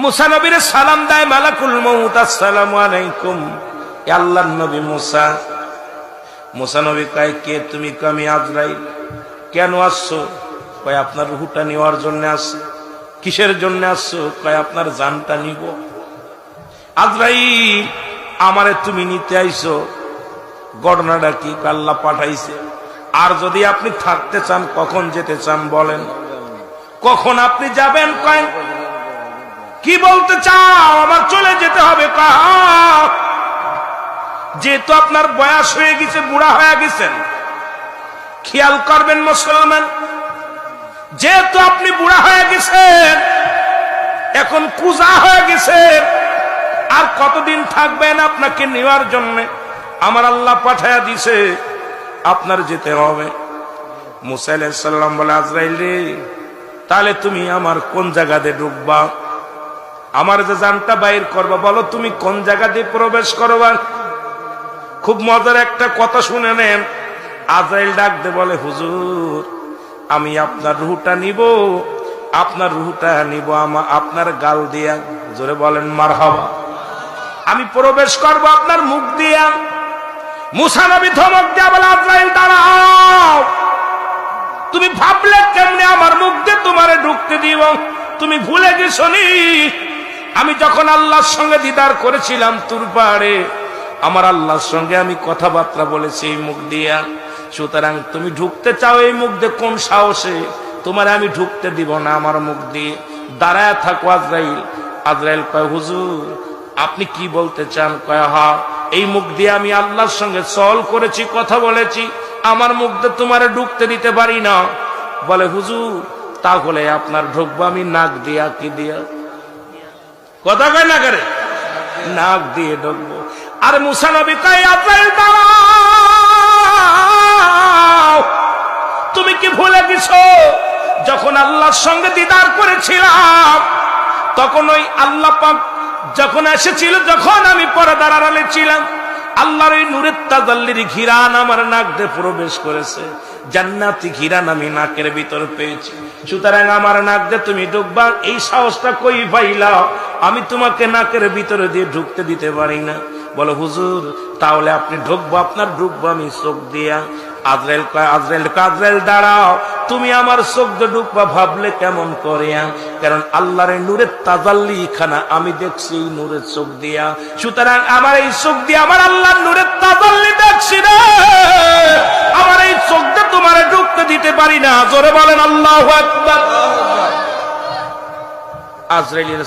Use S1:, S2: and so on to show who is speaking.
S1: মুসা নবীরে সালাম দেয় মালাকুল মউত, আসসালামু আলাইকুম। এ আল্লাহর নবী মুসা। মুসা নবী কয়, কে তুমি? আমি আজরাইল। কেন আসছো? কয়, আপনার রূহটা নেওয়ার জন্য আসছে। কিসের জন্য আসছো? কয়, আপনার জানটা নিব। আজরাইল, আমারে তুমি নিতে আইছো, ঘটনাটা কি? আল্লাহ পাঠাইছে। আর যদি আপনি থাকতে চান, কখন যেতে চান বলেন? কখন আপনি যাবেন? কয়, কি বলতে চাও? আমার চলে যেতে হবে। যেহেতু আপনার বয়স হয়ে গেছে, বুড়া হয়ে গেছেন, খেয়াল করবেন মুসলমান, যেহেতু আপনি বুড়া হয়ে গেছেন, এখন কুজা হয়ে গেছেন, আর কতদিন থাকবেন? আপনাকে নেওয়ার জন্য আমার আল্লাহ পাঠায়া দিছে, আপনার যেতে হবে। মুসা আলাইহিস সালাম বলে, আজরাইল রে, তাহলে তুমি আমার কোন জায়গাতে ঢুকবা? আমার যে জানটা বাইর করবা, বলো তুমি কোন জায়গাতে প্রবেশ করবা? খুব মজার একটা কথা শুনে নেন। আজরাইল ডাক দে বলে, হুজুর, আমি আপনার রূহটা নিব, আপনার রূহটা নিব আপনার গাল দিয়া। জোরে বলেন মারহাবা। আমি প্রবেশ করব আপনার মুখ দিয়া। মুসা নবী ধমক দেয়া বলে, আজরাইল দাঁড়াও, তুমি ভাবলে কেমনে আমার মুখ দিয়ে তোমারে ঢুকতে দিব? তুমি ভুলে গেছো নি আমি যখন আল্লাহর সঙ্গে দিদার করেছিলাম তুর পাহাড়ে, আমার আল্লাহর সঙ্গে আমি কথাবার্তা বলেছি এই মুখ দিয়া। সুতরাং তুমি ঢুকতে চাও এই মুখ দিয়ে, কোন সাহসে? তোমার আমি ঢুকতে দিব না আমার মুখ দিয়ে। দাঁড়ায় থাকো আজরাইল। আজরাইল কয়, হুজুর, আপনি কি বলতে চান? কয়, হা, এই মুখ দিয়ে আমি আল্লাহর সঙ্গে সল করেছি, কথা বলেছি, আমার মুখ দিয়ে তোমারে ঢুকতে দিতে পারি না। বলে, হুজুর, তাহলে আপনার ঢুকবো আমি নাক দিয়া। কি দিয়া? কথা কয় না করে, নাক দিয়ে ঢুকবো। আর মুসা নবী কয়, আজরাইল দাঁড়াও, তুমি কি ভুলে গেছো যখন আল্লাহর সঙ্গে দিদার করেছিলাম, তখন ওই আল্লাহ পাক যখন এসেছিল, যখন আমি পর্দার আড়ালে ছিলাম, আল্লাহর ওই নূরের তাজাল্লির ঘিরান আমার নাক দিয়ে প্রবেশ করেছে। জান্নাতি ঘিরান আমি নাকের ভিতর পেয়েছি। সুতরাং আমার নাক দিয়ে তুমি ঢুকবা, এই সাহসটা কই পাইলা? আমি তোমাকে নাকের ভিতরে দিয়ে ঢুকতে দিতে পারি না। বলো, হুজুর, তাহলে আপনি ঢুকবো, আপনার ঢুকবো আমি চোখ দিয়া। আজরাইল কয়, আজরাইল দাঁড়াও, তুমি আমার চোখ দিয়ে ঢুকবা ভাবলে কেমন করে? কারণ আল্লাহর নূরের তাজাল্লি খানা আমি দেখছি নূরের চোখ দিয়া। সুতরাং আমার এই চোখ দিয়ে আমার আল্লাহর নূরের তাজাল্লি দেখছি রে, আমার এই চোখ দিয়ে তোমারে ঢুকতে দিতে পারি না। জোরে বলেন আল্লাহু আকবার। আজরাইল